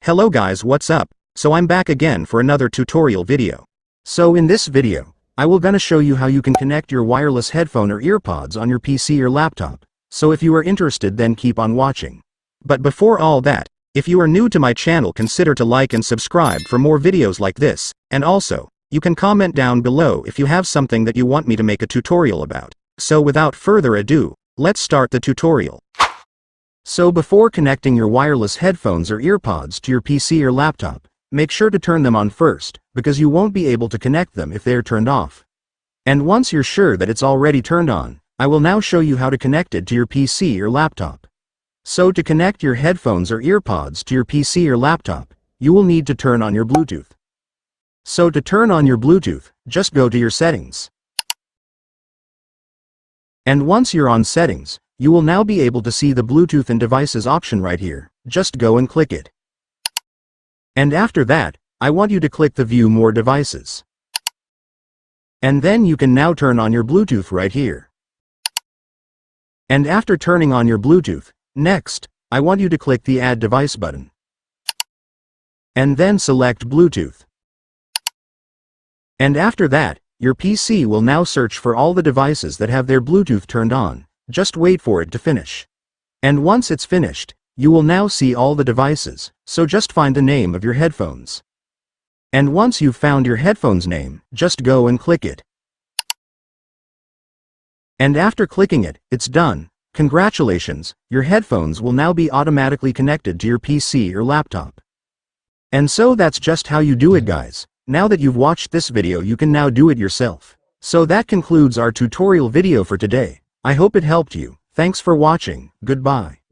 Hello guys, what's up? So I'm back again for another tutorial video. So in this video, I will gonna show you how you can connect your wireless headphone or earpods on your PC or laptop. So if you are interested, then keep on watching. But before all that, if you are new to my channel, consider to like and subscribe for more videos like this, and also, you can comment down below if you have something that you want me to make a tutorial about. So without further ado, let's start the tutorial. So before connecting your wireless headphones or earpods to your PC or laptop, make sure to turn them on first, because you won't be able to connect them if they are turned off. And once you're sure that it's already turned on, I will now show you how to connect it to your PC or laptop. So to connect your headphones or earpods to your PC or laptop, you will need to turn on your Bluetooth. So to turn on your Bluetooth, just go to your settings. And once you're on settings, you will now be able to see the Bluetooth and devices option right here. Just go and click it. And after that, I want you to click the View More Devices. And then you can now turn on your Bluetooth right here. And after turning on your Bluetooth, next, I want you to click the Add Device button. And then select Bluetooth. And after that, your PC will now search for all the devices that have their Bluetooth turned on. Just wait for it to finish. And once it's finished, you will now see all the devices, so just find the name of your headphones. And once you've found your headphone's name, just go and click it. And after clicking it, it's done. Congratulations, your headphones will now be automatically connected to your PC or laptop. And so that's just how you do it, guys. Now that you've watched this video, you can now do it yourself. So that concludes our tutorial video for today. I hope it helped you. Thanks for watching. Goodbye.